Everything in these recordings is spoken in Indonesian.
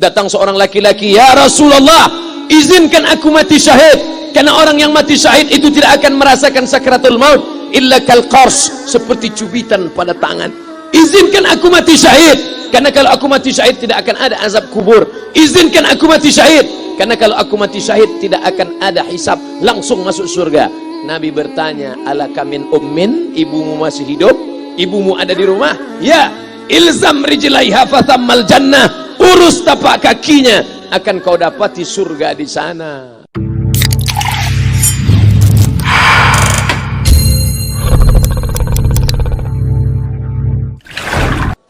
Datang seorang laki-laki, "Ya Rasulullah, izinkan aku mati syahid, karena orang yang mati syahid itu tidak akan merasakan sakratul maut illa kal qars, seperti cubitan pada tangan. Izinkan aku mati syahid, karena kalau aku mati syahid tidak akan ada azab kubur. Izinkan aku mati syahid, karena kalau aku mati syahid tidak akan ada hisab, langsung masuk surga." Nabi bertanya, "Alaka min ummin, ibumu masih hidup? Ibumu ada di rumah?" "Ya." "Ilzam rijlaiha fathammal jannah." Urus tapak kakinya, akan kau dapati surga di sana.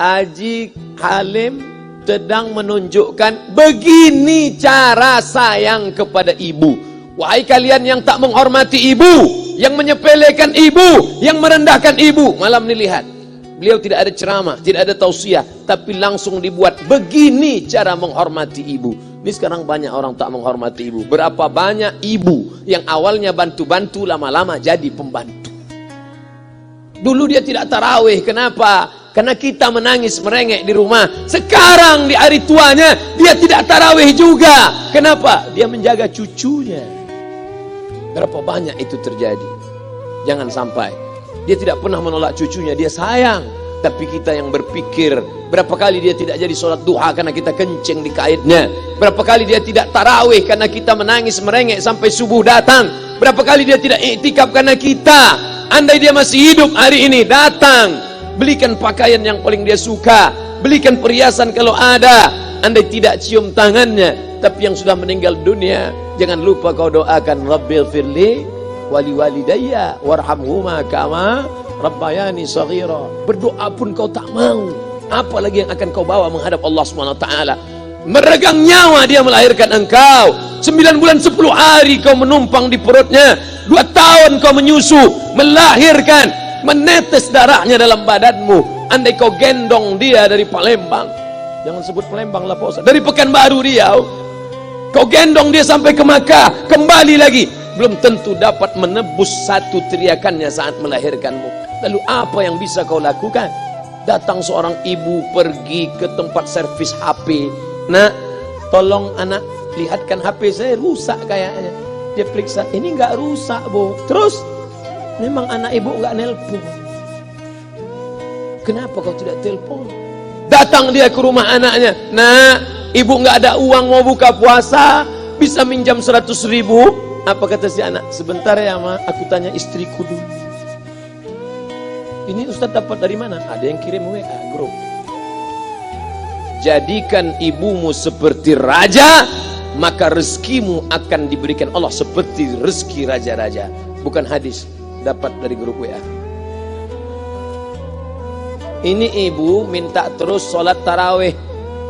Haji Halim sedang menunjukkan begini cara sayang kepada ibu. Wahai kalian yang tak menghormati ibu, yang menyepelekan ibu, yang merendahkan ibu. Malam ini lihat, beliau tidak ada ceramah, tidak ada tausiah, tapi langsung dibuat begini cara menghormati ibu. Ini sekarang banyak orang tak menghormati ibu. Berapa banyak ibu yang awalnya bantu-bantu, lama-lama jadi pembantu. Dulu dia tidak tarawih, kenapa? Karena kita menangis merengek di rumah. Sekarang di hari tuanya dia tidak tarawih juga. Kenapa? Dia menjaga cucunya. Berapa banyak itu terjadi? Jangan sampai. Dia tidak pernah menolak cucunya, dia sayang. Tapi kita yang berpikir, berapa kali dia tidak jadi sholat duha karena kita kencing di kaitnya. Berapa kali dia tidak tarawih karena kita menangis merengek sampai subuh datang. Berapa kali dia tidak iktikaf karena kita. Andai dia masih hidup hari ini, datang, belikan pakaian yang paling dia suka, belikan perhiasan kalau ada. Andai tidak cium tangannya. Tapi yang sudah meninggal dunia, jangan lupa kau doakan, Rabbil firli wali walidayya warhamhuma kama rabbayani shaghira. Berdoa pun kau tak mau, apalagi yang akan kau bawa menghadap Allah SWT. Meregang nyawa dia melahirkan engkau, 9 bulan 10 hari kau menumpang di perutnya, 2 tahun kau menyusu, melahirkan, menetes darahnya dalam badanmu. Andai kau gendong dia dari Palembang, jangan sebut Palembang lah Pak Ustaz, dari Pekanbaru Riau, kau gendong dia sampai ke Makkah, kembali lagi, belum tentu dapat menebus satu teriakannya saat melahirkanmu. Lalu apa yang bisa kau lakukan? Datang seorang ibu pergi ke tempat servis HP. "Nak, tolong anak lihatkan HP saya, rusak kayaknya." Dia periksa, "Ini enggak rusak, Bu." Terus, "Memang anak ibu enggak nelpon." "Kenapa kau tidak telepon?" Datang dia ke rumah anaknya, "Nak, ibu enggak ada uang mau buka puasa, bisa minjam 100.000? Apa kata si anak? "Sebentar ya Ma, aku tanya istriku dulu." "Ini Ustaz dapat dari mana?" "Ada yang kirim WA grup." Jadikan ibumu seperti raja, maka rezekimu akan diberikan Allah seperti rezeki raja-raja. Bukan hadis, dapat dari grup WA. Ini ibu minta terus sholat tarawih,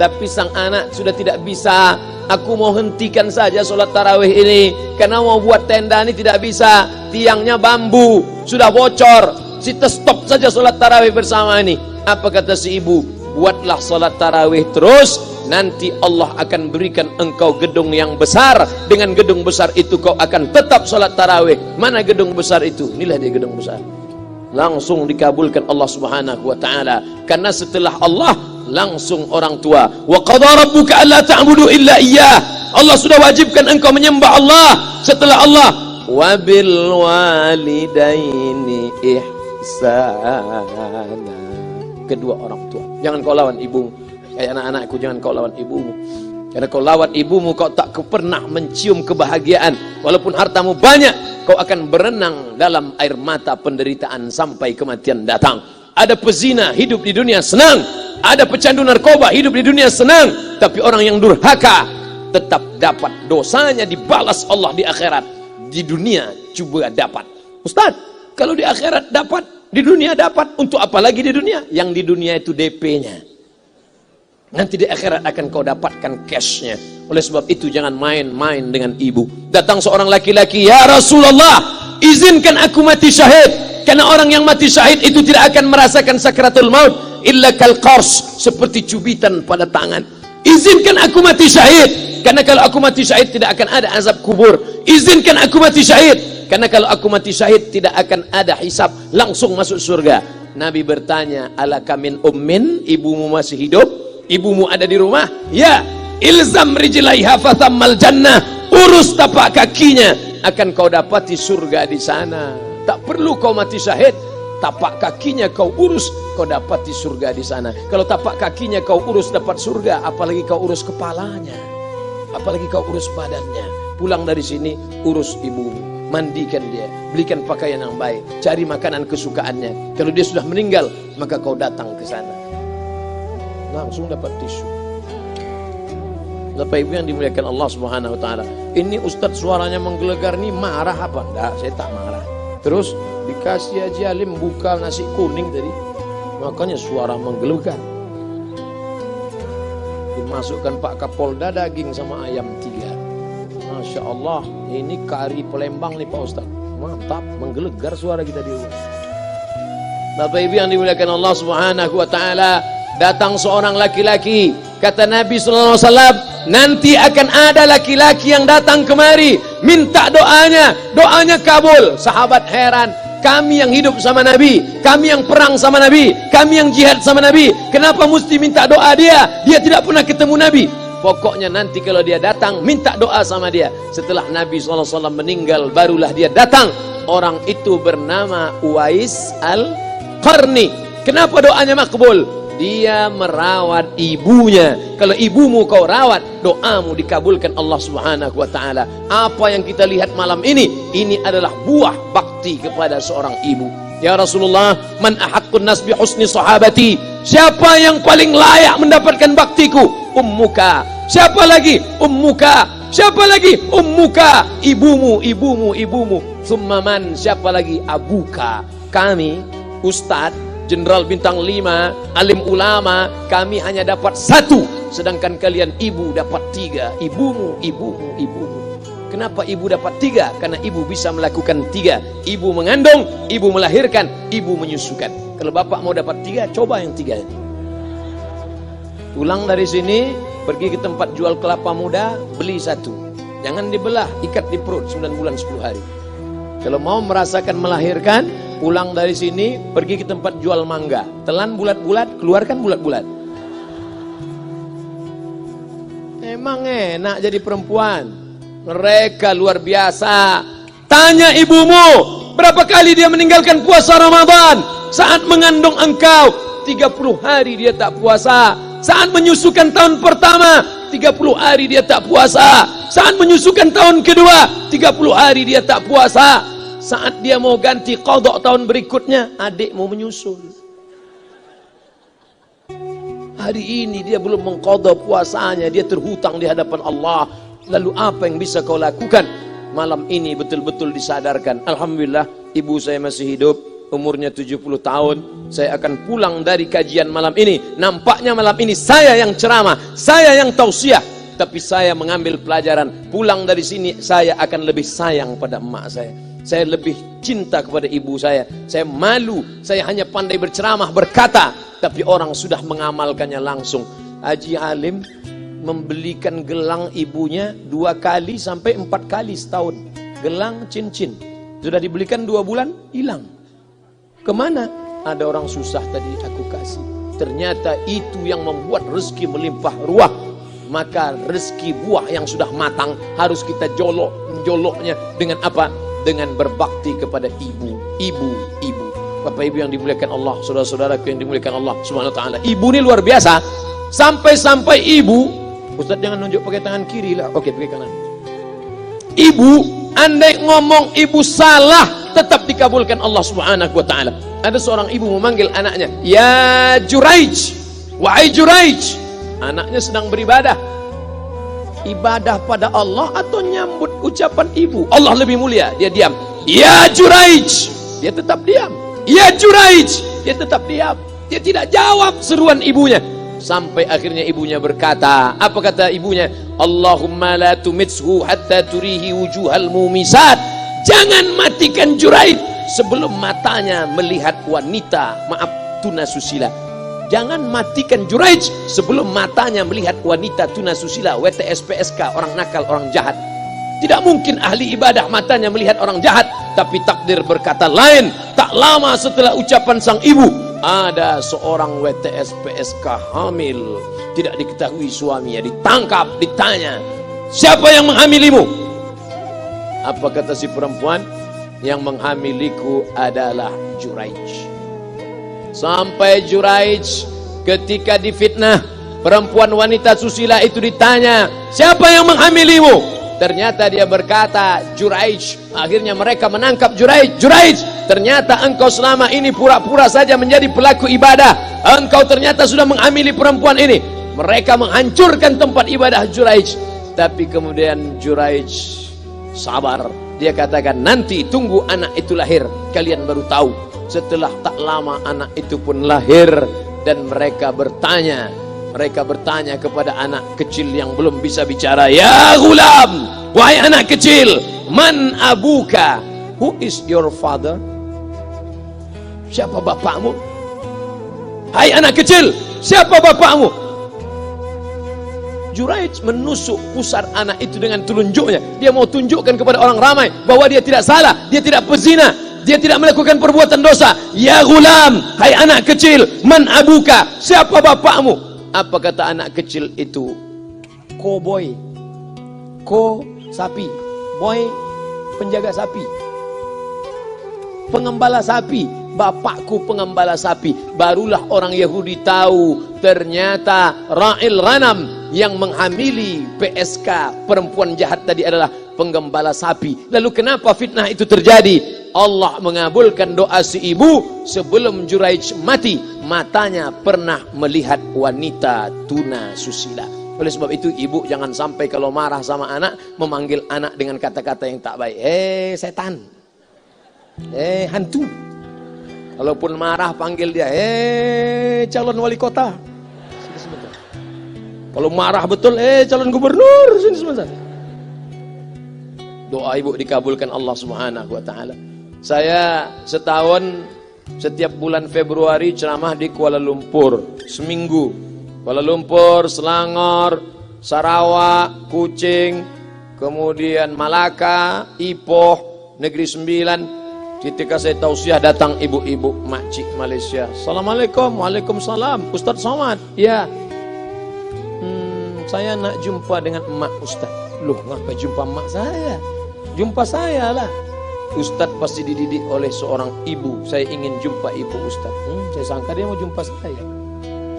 tapi sang anak sudah tidak bisa. "Aku mau hentikan saja sholat tarawih ini, karena mau buat tenda ini tidak bisa, tiangnya bambu, sudah bocor. Kita stop saja sholat tarawih bersama ini." Apa kata si ibu? "Buatlah sholat tarawih terus, nanti Allah akan berikan engkau gedung yang besar. Dengan gedung besar itu kau akan tetap sholat tarawih." Mana gedung besar itu? Inilah dia gedung besar. Langsung dikabulkan Allah Subhanahu wa ta'ala. Karena setelah Allah, langsung orang tua. "Wa qadha rabbuka alla ta'budu illa iyyah." Allah sudah wajibkan engkau menyembah Allah. Setelah Allah, "Wa bil walidaini ihsana." Kedua orang tua. Jangan kau lawan ibumu. Kayak anak-anakku, jangan kau lawan ibumu. Karena kau lawan ibumu, kau tak pernah mencium kebahagiaan. Walaupun hartamu banyak, kau akan berenang dalam air mata penderitaan sampai kematian datang. Ada pezina hidup di dunia senang, ada pecandu narkoba hidup di dunia senang, tapi orang yang durhaka tetap dapat dosanya dibalas Allah di akhirat. Di dunia coba dapat. Ustaz, kalau di akhirat dapat, di dunia dapat, untuk apa lagi di dunia? Yang di dunia itu DP-nya. Nanti di akhirat akan kau dapatkan cashnya. Oleh sebab itu jangan main-main dengan ibu. Datang seorang laki-laki, "Ya Rasulullah, izinkan aku mati syahid, karena orang yang mati syahid itu tidak akan merasakan sakratul maut illa kal qars, seperti cubitan pada tangan. Izinkan aku mati syahid, karena kalau aku mati syahid tidak akan ada azab kubur. Izinkan aku mati syahid, karena kalau aku mati syahid tidak akan ada hisab, langsung masuk surga." Nabi bertanya, "Alaka min ummin, ibumu masih hidup? Ibumu ada di rumah?" "Ya." ilzam rijlaiha fathammal jannah, urus tapak kakinya, akan kau dapati surga di sana. Tak perlu kau mati syahid, tapak kakinya kau urus, kau dapati surga di sana. Kalau tapak kakinya kau urus dapat surga, apalagi kau urus kepalanya, apalagi kau urus badannya. Pulang dari sini, urus ibumu, mandikan dia, belikan pakaian yang baik, cari makanan kesukaannya. Kalau dia sudah meninggal, maka kau datang ke sana, langsung dapat tisu. Bapak Ibu yang dimuliakan Allah Subhanahu wa taala. Ini Ustadz suaranya menggelegar nih, marah apa? Enggak, saya tak marah. Terus dikasih Haji Alim buka nasi kuning tadi, makanya suara menggelegar. Dimasukkan Pak Kapolda daging sama ayam 3. Masya Allah, ini kari Palembang nih Pak Ustadz. Mantap, menggelegar suara kita di rumah. Bapak Ibu yang dimuliakan Allah Subhanahu wa taala, datang seorang laki-laki, kata Nabi sallallahu alaihi wasallam, nanti akan ada laki-laki yang datang kemari minta doanya, doanya kabul. Sahabat heran, kami yang hidup sama Nabi, kami yang perang sama Nabi, kami yang jihad sama Nabi, kenapa mesti minta doa dia? Dia tidak pernah ketemu Nabi. Pokoknya nanti kalau dia datang, minta doa sama dia. Setelah Nabi SAW meninggal, barulah dia datang. Orang itu bernama Uwais Al-Qarni. Kenapa doanya makbul? Dia merawat ibunya. Kalau ibumu kau rawat, doamu dikabulkan Allah Subhanahu wa taala. Apa yang kita lihat malam ini adalah buah bakti kepada seorang ibu. Ya Rasulullah, man ahaqqun nas bi husni sahabati? Siapa yang paling layak mendapatkan baktiku? Ummuka. Siapa lagi? Ummuka. Siapa lagi? Ummuka. Ibumu, ibumu, ibumu. Summa man? Siapa lagi? Abuka. Kami, Ustadz Jenderal Bintang 5, alim ulama, kami hanya dapat 1, sedangkan kalian ibu dapat 3. Ibumu, ibumu, ibumu. Kenapa ibu dapat 3? Karena ibu bisa melakukan 3. Ibu mengandung, ibu melahirkan, ibu menyusukan. Kalau bapak mau dapat 3, coba yang 3. Pulang dari sini, pergi ke tempat jual kelapa muda, beli 1. Jangan dibelah, ikat di perut 9 bulan 10 hari. Kalau mau merasakan melahirkan, pulang dari sini, pergi ke tempat jual mangga. Telan bulat-bulat, keluarkan bulat-bulat. Emang enak jadi perempuan. Mereka luar biasa. Tanya ibumu, berapa kali dia meninggalkan puasa Ramadan? Saat mengandung engkau, 30 hari dia tak puasa. Saat menyusukan tahun pertama, 30 hari dia tak puasa. Saat menyusukan tahun kedua, 30 hari dia tak puasa. Saat dia mau ganti qadha tahun berikutnya, adik mau menyusul. Hari ini dia belum mengqadha puasanya, dia terhutang di hadapan Allah. Lalu apa yang bisa kau lakukan? Malam ini betul-betul disadarkan. Alhamdulillah, ibu saya masih hidup, umurnya 70 tahun. Saya akan pulang dari kajian malam ini. Nampaknya malam ini saya yang ceramah, saya yang tausiah, tapi saya mengambil pelajaran. Pulang dari sini saya akan lebih sayang pada emak saya. Saya lebih cinta kepada ibu saya. Saya malu, saya hanya pandai berceramah, berkata, tapi orang sudah mengamalkannya langsung. Haji Alim membelikan gelang ibunya 2 kali sampai 4 kali setahun. Gelang cincin. Sudah dibelikan 2 bulan, hilang. Kemana? Ada orang susah tadi aku kasih. Ternyata itu yang membuat rezeki melimpah ruah. Maka rezeki buah yang sudah matang harus kita joloknya dengan apa? Dengan berbakti kepada ibu. Bapak Ibu yang dimuliakan Allah, saudara-saudaraku yang dimuliakan Allah Subhanahu wa taala. Ibu ini luar biasa. Sampai-sampai ibu, Ustaz jangan nunjuk pakai tangan kiri lah. Oke, pakai kanan. Ibu, andai ngomong ibu salah, tetap dikabulkan Allah Subhanahu wa taala. Ada seorang ibu memanggil anaknya, "Ya Juraij, wahai Juraij." Anaknya sedang beribadah. Ibadah pada Allah atau nyambut ucapan ibu? Allah lebih mulia, dia diam. Ya Juraij, dia tetap diam. Ya Juraij, dia tetap diam. Dia tidak jawab seruan ibunya. Sampai akhirnya ibunya berkata, apa kata ibunya? Allahumma la tumitshu hatta turihi wujuhal mumisat. Jangan matikan Juraij sebelum matanya melihat wanita, maaf, tunasusila. Jangan matikan Juraij sebelum matanya melihat wanita tunasusila, WTS PSK, orang nakal, orang jahat. Tidak mungkin ahli ibadah matanya melihat orang jahat. Tapi takdir berkata lain. Tak lama setelah ucapan sang ibu, ada seorang WTS PSK hamil. tidak diketahui suaminya, ditangkap, ditanya, siapa yang menghamilimu? Apa kata si perempuan? Yang menghamiliku adalah Juraij. Sampai Juraij ketika difitnah, perempuan wanita susila itu ditanya, siapa yang menghamilimu? Ternyata dia berkata, Juraij. Akhirnya mereka menangkap Juraij. Juraij, ternyata engkau selama ini pura-pura saja menjadi pelaku ibadah. Engkau ternyata sudah menghamili perempuan ini. Mereka menghancurkan tempat ibadah Juraij. Tapi kemudian Juraij sabar. Dia katakan, nanti tunggu anak itu lahir, kalian baru tahu. Setelah tak lama anak itu pun lahir. Dan mereka bertanya kepada anak kecil yang belum bisa bicara, ya gulam, wahai anak kecil, man abuka? Who is your father? Siapa bapakmu? Hai anak kecil, siapa bapakmu? Juraij menusuk pusar anak itu dengan telunjuknya. Dia mau tunjukkan kepada orang ramai bahwa dia tidak salah, dia tidak pezina, dia tidak melakukan perbuatan dosa. Ya gulam, hai anak kecil, man abuka? Siapa bapakmu? Apa kata anak kecil itu? Cowboy. Ko sapi, boy penjaga sapi, pengembala sapi. Bapakku pengembala sapi. Barulah orang Yahudi tahu ternyata Ra'il Ghanam yang menghamili PSK perempuan jahat tadi adalah penggembala sapi. Lalu kenapa fitnah itu terjadi? Allah mengabulkan doa si ibu sebelum Juraij mati. Matanya pernah melihat wanita tuna susila. Oleh sebab itu ibu jangan sampai kalau marah sama anak memanggil anak dengan kata-kata yang tak baik. Setan, hantu. Kalaupun marah panggil dia, calon wali kota. Sini sebentar. Kalau marah betul, calon gubernur. Sini sebentar. Doa ibu dikabulkan Allah Subhanahu wa taala. Saya setahun setiap bulan Februari ceramah di Kuala Lumpur seminggu. Kuala Lumpur, Selangor, Sarawak, Kuching, kemudian Malaka, Ipoh, Negeri Sembilan. Ketika saya tausiah datang ibu-ibu makcik Malaysia. Assalamualaikum. Waalaikumsalam. Ustaz Somad. Ya. Saya nak jumpa dengan emak Ustaz. Loh, ngapa jumpa emak saya? Jumpa saya lah. Ustaz pasti dididik oleh seorang ibu. Saya ingin jumpa ibu Ustaz. Saya sangka dia mau jumpa saya.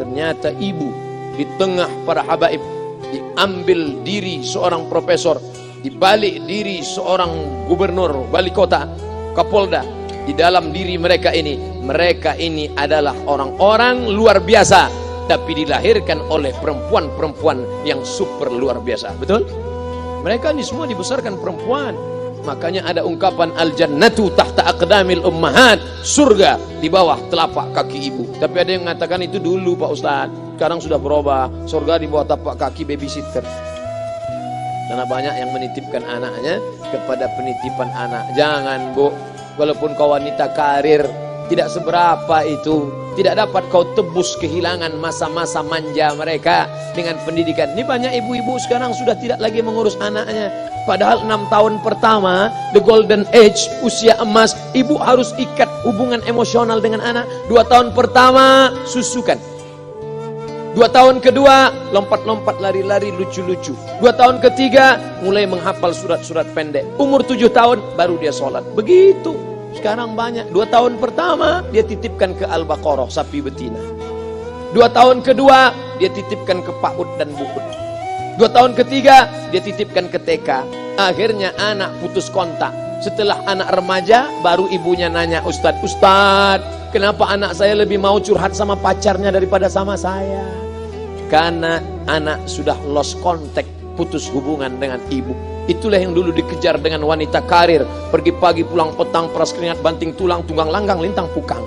Ternyata ibu di tengah para habaib, diambil diri seorang profesor, dibalik diri seorang gubernur, wali kota, Kapolda. Di dalam diri mereka ini adalah orang-orang luar biasa, tapi dilahirkan oleh perempuan-perempuan yang super luar biasa. Betul? Mereka ini semua dibesarkan perempuan. Makanya ada ungkapan al-jannatu tahta aqdamil ummahat, surga di bawah telapak kaki ibu. Tapi ada yang mengatakan itu dulu Pak Ustaz, sekarang sudah berubah, surga di bawah telapak kaki babysitter. Karena banyak yang menitipkan anaknya kepada penitipan anak. Jangan bu, walaupun kau wanita karir, tidak seberapa itu. Tidak dapat kau tebus kehilangan masa-masa manja mereka dengan pendidikan. Ini banyak ibu-ibu sekarang sudah tidak lagi mengurus anaknya. Padahal 6 tahun pertama, the golden age, usia emas, ibu harus ikat hubungan emosional dengan anak. 2 tahun pertama, susukan. 2 tahun kedua, lompat-lompat, lari-lari, lucu-lucu. 2 tahun ketiga, mulai menghafal surat-surat pendek. Umur 7 tahun, baru dia sholat. Begitu. Sekarang banyak. 2 tahun pertama, dia titipkan ke Al-Baqarah, sapi betina. 2 tahun kedua, dia titipkan ke PAUD dan BUUD. 2 tahun ketiga, dia titipkan ke TK. Akhirnya anak putus kontak. Setelah anak remaja, baru ibunya nanya, Ustadz, kenapa anak saya lebih mau curhat sama pacarnya daripada sama saya? Karena anak sudah lost contact, putus hubungan dengan ibu. Itulah yang dulu dikejar dengan wanita karir. Pergi pagi pulang petang, peras keringat, banting tulang, tunggang langgang, lintang pukang.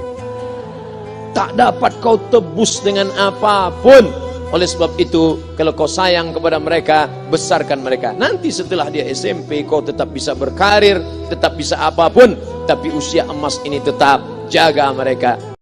Tak dapat kau tebus dengan apapun. Oleh sebab itu, kalau kau sayang kepada mereka, besarkan mereka. Nanti setelah dia SMP, kau tetap bisa berkarir, tetap bisa apapun. Tapi usia emas ini tetap jaga mereka.